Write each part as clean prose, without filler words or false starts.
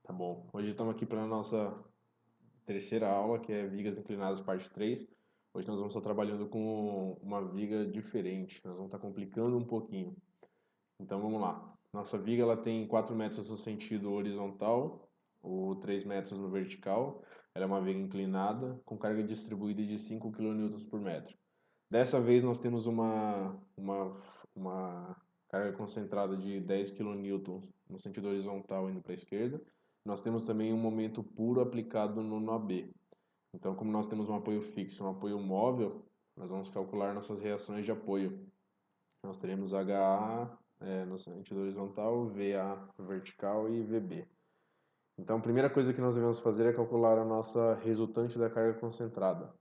Tá bom. Hoje estamos aqui para a nossa terceira aula, que é Vigas Inclinadas, parte 3. Hoje nós vamos estar trabalhando com uma viga diferente. Nós vamos estar complicando um pouquinho. Então vamos lá. Nossa viga ela tem 4 metros no sentido horizontal, ou 3 metros no vertical. Ela é uma viga inclinada, com carga distribuída de 5 kN por metro. Dessa vez nós temos uma carga concentrada de 10 kN no sentido horizontal indo para a esquerda. Nós temos também um momento puro aplicado no nó B. Então, como nós temos um apoio fixo e um apoio móvel, nós vamos calcular nossas reações de apoio. Nós teremos HA no sentido horizontal, VA vertical e VB. Então, a primeira coisa que nós devemos fazer é calcular a nossa resultante da carga concentrada.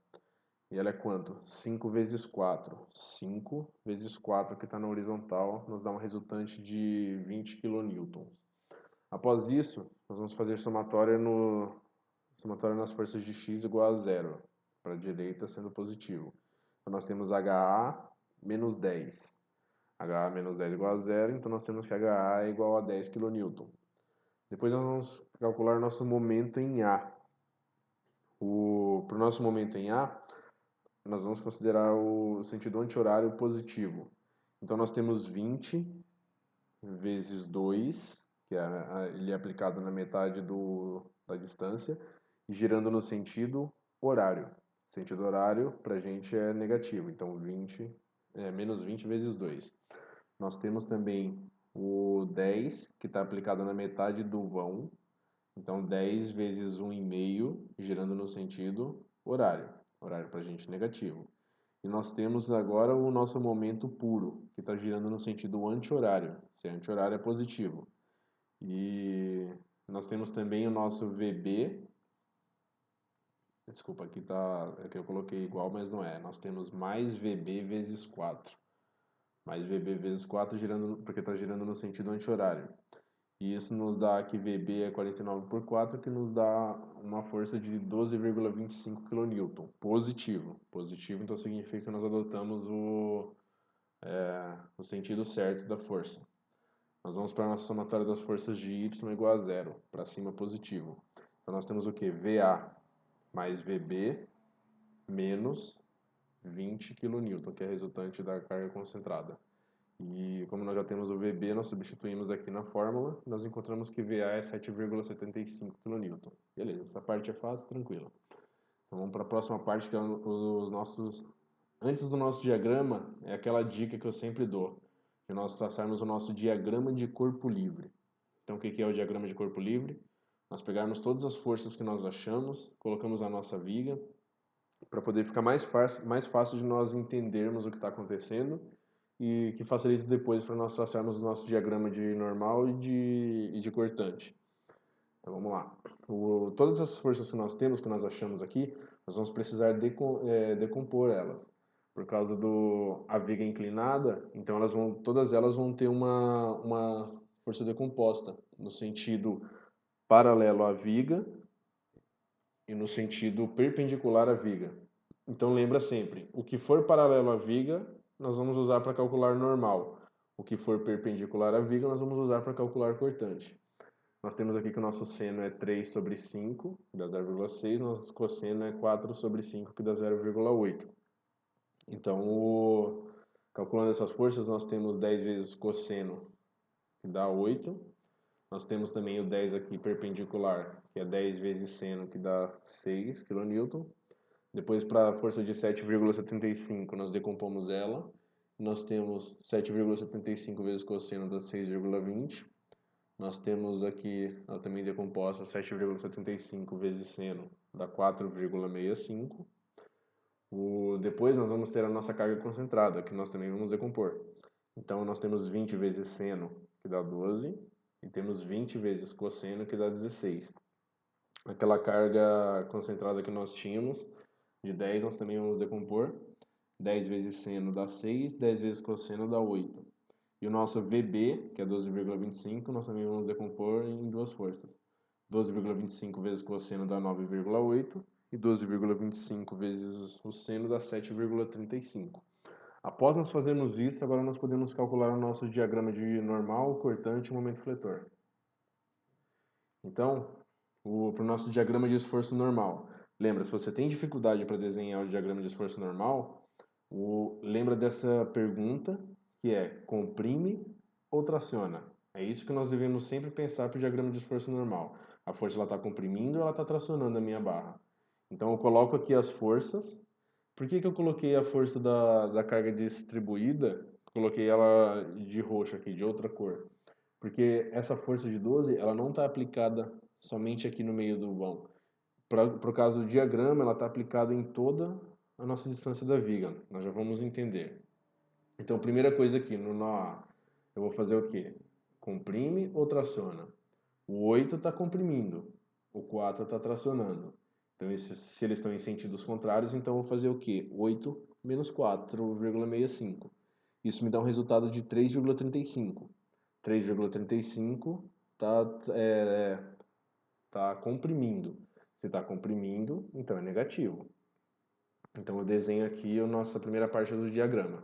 E ela é quanto? 5 vezes 4. 5 vezes 4 que está na horizontal nos dá uma resultante de 20 kN. Após isso, nós vamos fazer somatória nas forças de x igual a zero, para a direita sendo positivo. Então nós temos HA menos 10. HA menos 10 igual a zero, então nós temos que HA é igual a 10 kN. Depois nós vamos calcular nosso momento em A. Para o nosso momento em A, nós vamos considerar o sentido anti-horário positivo. Então nós temos 20 vezes 2, que ele é aplicado na metade da distância, e girando no sentido horário. Sentido horário para a gente é negativo, então menos 20 vezes 2. Nós temos também o 10, que está aplicado na metade do vão, então 10 vezes 1,5, girando no sentido horário. Horário para a gente negativo. E nós temos agora o nosso momento puro, que está girando no sentido anti-horário. Se é anti-horário é positivo. E nós temos também o nosso VB. Desculpa, aqui eu coloquei igual, mas não é. Nós temos mais VB vezes 4. Mais VB vezes 4 porque está girando no sentido anti-horário. E isso nos dá aqui VB é 49 por 4, que nos dá uma força de 12,25 kN. Positivo. Positivo, então significa que nós adotamos o sentido certo da força. Nós vamos para a nossa somatória das forças de Y igual a zero, para cima positivo. Então nós temos o que? VA mais VB menos 20 kN, que é a resultante da carga concentrada. E como nós já temos o VB, nós substituímos aqui na fórmula, nós encontramos que VA é 7,75 kN. Beleza, essa parte é fácil, tranquila. Então vamos para a próxima parte, que é os nossos... Antes do nosso diagrama, é aquela dica que eu sempre dou, de nós traçarmos o nosso diagrama de corpo livre. Então o que é o diagrama de corpo livre? Nós pegarmos todas as forças que nós achamos, colocamos a nossa viga, para poder ficar mais fácil de nós entendermos o que está acontecendo e que facilita depois para nós traçarmos o nosso diagrama de normal e de cortante. Então vamos lá. Todas as forças que nós temos, que nós achamos aqui, nós vamos precisar decompor elas. Por causa a viga inclinada, então todas elas vão ter uma força decomposta, no sentido paralelo à viga e no sentido perpendicular à viga. Então lembra sempre, o que for paralelo à viga, nós vamos usar para calcular normal. O que for perpendicular à viga, nós vamos usar para calcular cortante. Nós temos aqui que o nosso seno é 3 sobre 5, que dá 0,6. Nosso cosseno é 4 sobre 5, que dá 0,8. Então, calculando essas forças, nós temos 10 vezes cosseno, que dá 8. Nós temos também o 10 aqui perpendicular, que é 10 vezes seno, que dá 6 kN. Depois, para a força de 7,75, nós decompomos ela. Nós temos 7,75 vezes cosseno dá 6,20. Nós temos aqui, ela também decomposta, 7,75 vezes seno dá 4,65. Depois nós vamos ter a nossa carga concentrada, que nós também vamos decompor. Então nós temos 20 vezes seno, que dá 12, e temos 20 vezes cosseno, que dá 16. Aquela carga concentrada que nós tínhamos, de 10, nós também vamos decompor. 10 vezes seno dá 6, 10 vezes cosseno dá 8. E o nosso VB, que é 12,25, nós também vamos decompor em duas forças. 12,25 vezes cosseno dá 9,8 e 12,25 vezes o seno dá 7,35. Após nós fazermos isso, agora nós podemos calcular o nosso diagrama de normal, cortante e momento fletor. Então, para o nosso diagrama de esforço normal, lembra, se você tem dificuldade para desenhar o diagrama de esforço normal, lembra dessa pergunta, que é comprime ou traciona? É isso que nós devemos sempre pensar para o diagrama de esforço normal. A força está comprimindo ou ela está tracionando a minha barra? Então eu coloco aqui as forças. Por que eu coloquei a força da carga distribuída? Coloquei ela de roxo aqui, de outra cor. Porque essa força de 12, ela não está aplicada somente aqui no meio do vão. Para o caso do diagrama, ela está aplicada em toda a nossa distância da viga. Nós já vamos entender. Então, primeira coisa aqui, no nó A, eu vou fazer o quê? Comprime ou traciona? O 8 está comprimindo, o 4 está tracionando. Então, se eles estão em sentidos contrários, então eu vou fazer o quê? 8 menos 4,65. Isso me dá um resultado de 3,35. 3,35 tá comprimindo. Se está comprimindo, então é negativo. Então eu desenho aqui a nossa primeira parte do diagrama.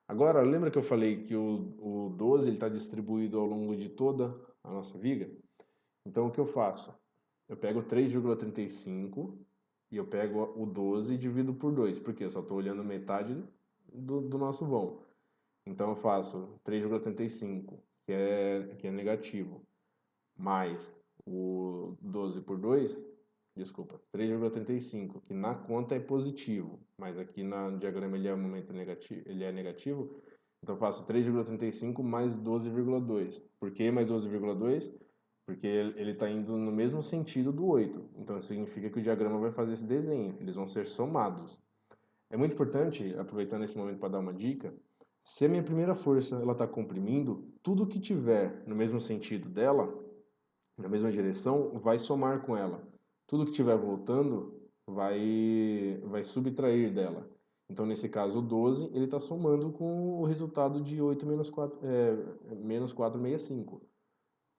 Agora, lembra que eu falei que o 12 está distribuído ao longo de toda a nossa viga? Então o que eu faço? Eu pego 3,35 e eu pego o 12 e divido por 2, porque eu só estou olhando metade do nosso vão. Então eu faço 3,35, que é negativo, mais o 12 por 2, desculpa, 3,35, que na conta é positivo, mas aqui no diagrama ele é um momento negativo, ele é negativo, então eu faço 3,35 mais 12,2. Por que mais 12,2? Porque ele está indo no mesmo sentido do 8. Então significa que o diagrama vai fazer esse desenho, eles vão ser somados. É muito importante, aproveitando esse momento para dar uma dica, se a minha primeira força ela está comprimindo, tudo que tiver no mesmo sentido dela, na mesma direção, vai somar com ela. Tudo que estiver voltando vai subtrair dela. Então, nesse caso, o 12 ele está somando com o resultado de 8 menos 4,65,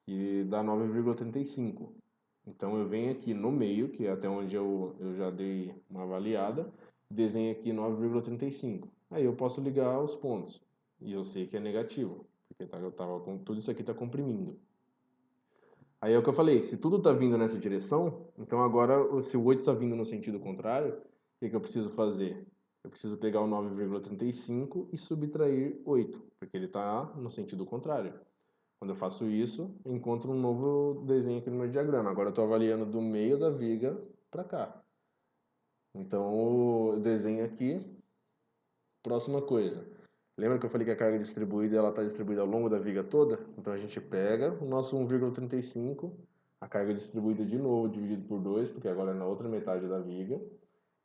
que dá 9,35. Então, eu venho aqui no meio, que é até onde eu já dei uma avaliada, desenho aqui 9,35. Aí eu posso ligar os pontos. E eu sei que é negativo, porque tudo isso aqui está comprimindo. Aí é o que eu falei, se tudo está vindo nessa direção, então agora, se o 8 está vindo no sentido contrário, o que eu preciso fazer? Eu preciso pegar o 9,35 e subtrair 8, porque ele está no sentido contrário. Quando eu faço isso, eu encontro um novo desenho aqui no meu diagrama. Agora eu estou avaliando do meio da viga para cá. Então, eu desenho aqui. Próxima coisa. Lembra que eu falei que a carga distribuída ela está distribuída ao longo da viga toda? Então a gente pega o nosso 1,35, a carga distribuída de novo, dividido por 2, porque agora é na outra metade da viga,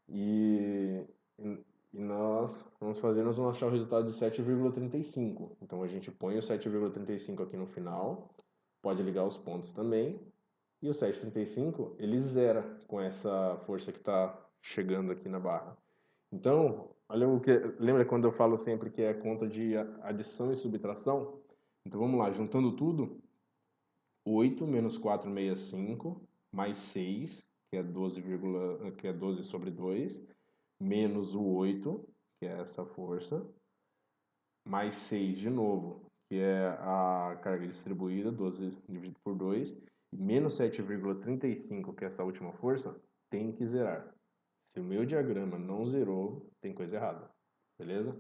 e, e nós vamos achar o resultado de 7,35. Então a gente põe o 7,35 aqui no final, pode ligar os pontos também, e o 7,35 ele zera com essa força que está chegando aqui na barra. Então, lembra quando eu falo sempre que é conta de adição e subtração? Então vamos lá, juntando tudo, 8 menos 4,65 mais 6, que é 12 sobre 2, menos o 8, que é essa força, mais 6 de novo, que é a carga distribuída, 12 dividido por 2, e menos 7,35, que é essa última força, tem que zerar. Se o meu diagrama não zerou, tem coisa errada. Beleza?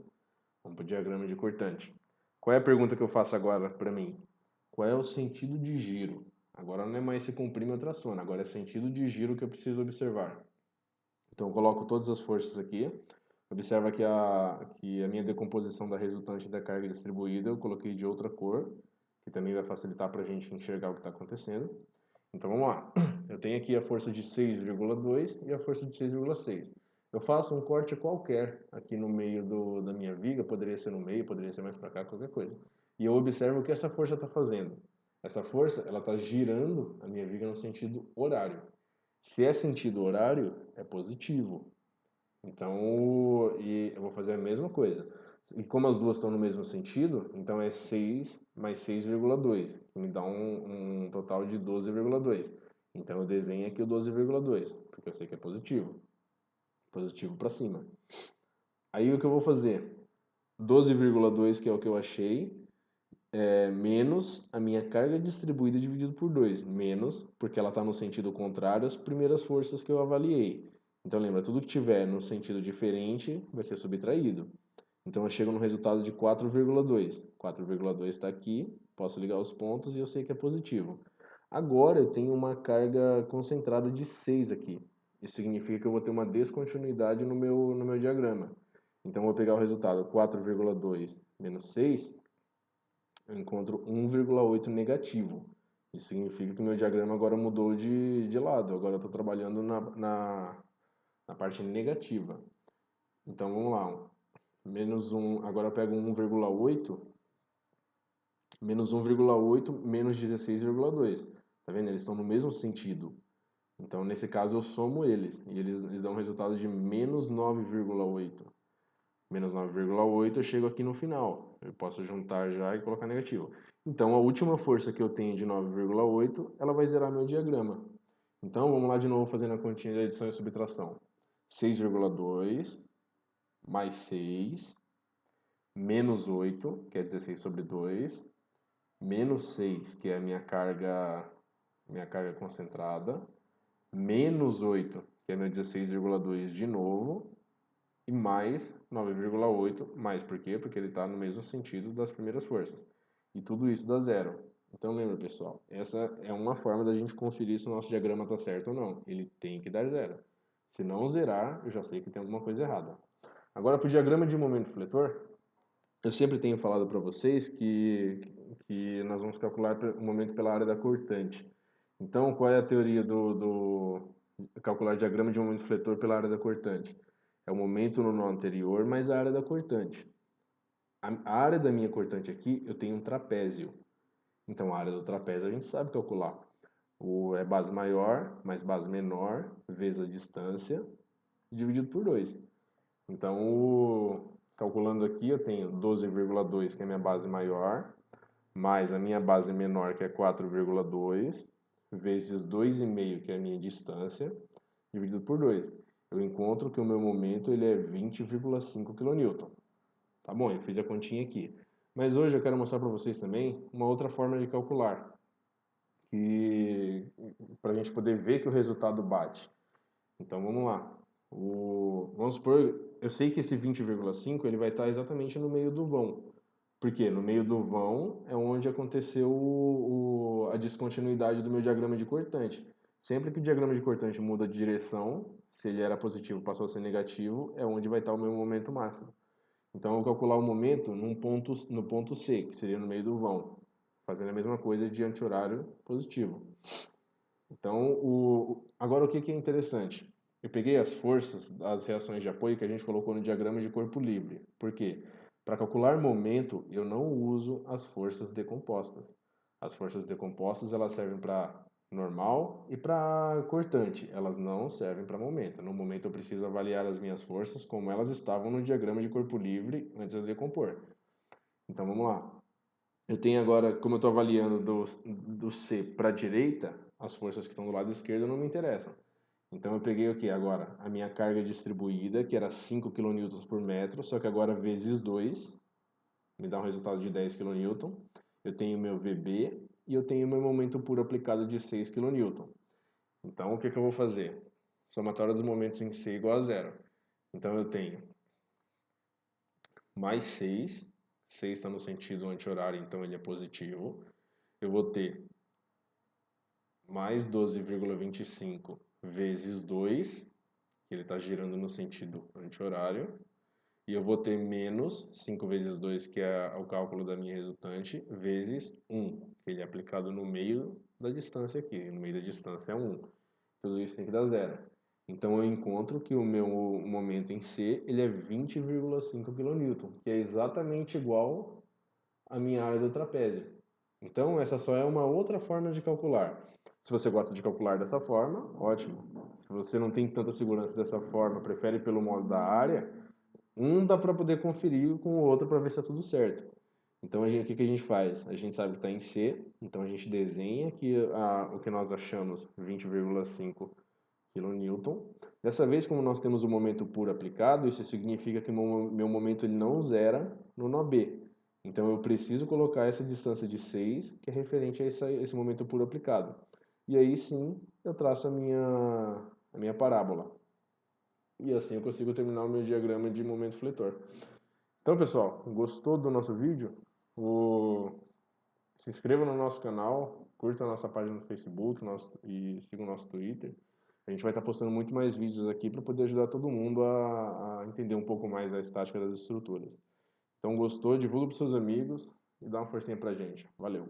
Vamos para o diagrama de cortante. Qual é a pergunta que eu faço agora para mim? Qual é o sentido de giro? Agora não é mais se comprime ou traciona, agora é sentido de giro que eu preciso observar. Então eu coloco todas as forças aqui. Observa que a minha decomposição da resultante da carga distribuída eu coloquei de outra cor, que também vai facilitar para a gente enxergar o que está acontecendo. Então vamos lá. Eu tenho aqui a força de 6,2 e a força de 6,6. Eu faço um corte qualquer aqui no meio da minha viga, poderia ser no meio, poderia ser mais para cá, qualquer coisa. E eu observo o que essa força está fazendo. Essa força ela está girando a minha viga no sentido horário. Se é sentido horário, é positivo. Então, eu vou fazer a mesma coisa. E como as duas estão no mesmo sentido, então é 6 mais 6,2, que me dá um total de 12,2. Então eu desenho aqui o 12,2, porque eu sei que é positivo. Positivo para cima. Aí o que eu vou fazer? 12,2, que é o que eu achei, menos a minha carga distribuída dividido por 2. Menos, porque ela está no sentido contrário às primeiras forças que eu avaliei. Então lembra, tudo que tiver no sentido diferente vai ser subtraído. Então eu chego no resultado de 4,2. 4,2 está aqui, posso ligar os pontos e eu sei que é positivo. Agora eu tenho uma carga concentrada de 6 aqui. Isso significa que eu vou ter uma descontinuidade no meu diagrama. Então eu vou pegar o resultado 4,2 menos 6, eu encontro 1,8 negativo. Isso significa que o meu diagrama agora mudou de lado. Agora eu estou trabalhando na parte negativa. Então vamos lá. Menos 1, agora eu pego 1,8, menos 1,8 menos 16,2. Tá vendo? Eles estão no mesmo sentido. Então, nesse caso, eu somo eles. E eles dão um resultado de menos 9,8. Menos 9,8 eu chego aqui no final. Eu posso juntar já e colocar negativo. Então, a última força que eu tenho de 9,8, ela vai zerar meu diagrama. Então, vamos lá de novo fazendo a continha de adição e subtração. 6,2 mais 6, menos 8, que é 16 sobre 2, menos 6, que é a minha carga concentrada, menos 8, que é meu 16,2 de novo, e mais 9,8, mais por quê? Porque ele está no mesmo sentido das primeiras forças. E tudo isso dá zero. Então lembra, pessoal, essa é uma forma da gente conferir se o nosso diagrama está certo ou não. Ele tem que dar zero. Se não zerar, eu já sei que tem alguma coisa errada. Agora, para o diagrama de momento fletor, eu sempre tenho falado para vocês que nós vamos calcular o momento pela área da cortante. Então, qual é a teoria do calcular diagrama de momento fletor pela área da cortante? É o momento no nó anterior mais a área da cortante. A área da minha cortante aqui, eu tenho um trapézio. Então, a área do trapézio a gente sabe calcular. É base maior mais base menor vezes a distância dividido por 2. Então, calculando aqui, eu tenho 12,2, que é a minha base maior, mais a minha base menor, que é 4,2, vezes 2,5, que é a minha distância, dividido por 2. Eu encontro que o meu momento ele é 20,5 kN. Tá bom, eu fiz a continha aqui. Mas hoje eu quero mostrar para vocês também uma outra forma de calcular, para a gente poder ver que o resultado bate. Então vamos lá. Vamos supor, eu sei que esse 20,5 ele vai estar exatamente no meio do vão. Por quê? No meio do vão é onde aconteceu a descontinuidade do meu diagrama de cortante. Sempre que o diagrama de cortante muda de direção, se ele era positivo passou a ser negativo, é onde vai estar o meu momento máximo. Então eu vou calcular o momento no ponto C, que seria no meio do vão, fazendo a mesma coisa de anti-horário positivo. Então, agora o que é interessante? Eu peguei as forças das reações de apoio que a gente colocou no diagrama de corpo livre. Por quê? Para calcular momento, eu não uso as forças decompostas. As forças decompostas elas servem para normal e para cortante. Elas não servem para momento. No momento eu preciso avaliar as minhas forças como elas estavam no diagrama de corpo livre antes de eu decompor. Então vamos lá. Eu tenho agora, como eu estou avaliando do C para a direita, as forças que estão do lado esquerdo não me interessam. Então eu peguei o que agora? A minha carga distribuída, que era 5 kN por metro, só que agora vezes 2, me dá um resultado de 10 kN. Eu tenho meu VB e eu tenho meu momento puro aplicado de 6 kN. Então o que eu vou fazer? Somatória dos momentos em C igual a zero. Então eu tenho mais 6, 6 está no sentido anti-horário, então ele é positivo. Eu vou ter mais 12,25 vezes 2, que ele está girando no sentido anti-horário, e eu vou ter menos 5 vezes 2, que é o cálculo da minha resultante, vezes 1, que ele é aplicado no meio da distância aqui, no meio da distância é 1. Tudo isso tem que dar zero. Então eu encontro que o meu momento em C ele é 20,5 kN, que é exatamente igual à minha área do trapézio. Então essa só é uma outra forma de calcular. Se você gosta de calcular dessa forma, ótimo. Se você não tem tanta segurança dessa forma, prefere pelo modo da área, dá para poder conferir com o outro para ver se está tudo certo. Então o que a gente faz? A gente sabe que está em C, então a gente desenha aqui o que nós achamos 20,5 kN. Dessa vez, como nós temos o momento puro aplicado, isso significa que meu momento ele não zera no nó B. Então eu preciso colocar essa distância de 6, que é referente a esse momento puro aplicado. E aí sim eu traço a minha parábola. E assim eu consigo terminar o meu diagrama de momento fletor. Então, pessoal, gostou do nosso vídeo? Se inscreva no nosso canal, curta a nossa página no Facebook e siga o nosso Twitter. A gente vai estar postando muito mais vídeos aqui para poder ajudar todo mundo a entender um pouco mais da estática das estruturas. Então, gostou? Divulga para seus amigos e dá uma forcinha pra gente. Valeu!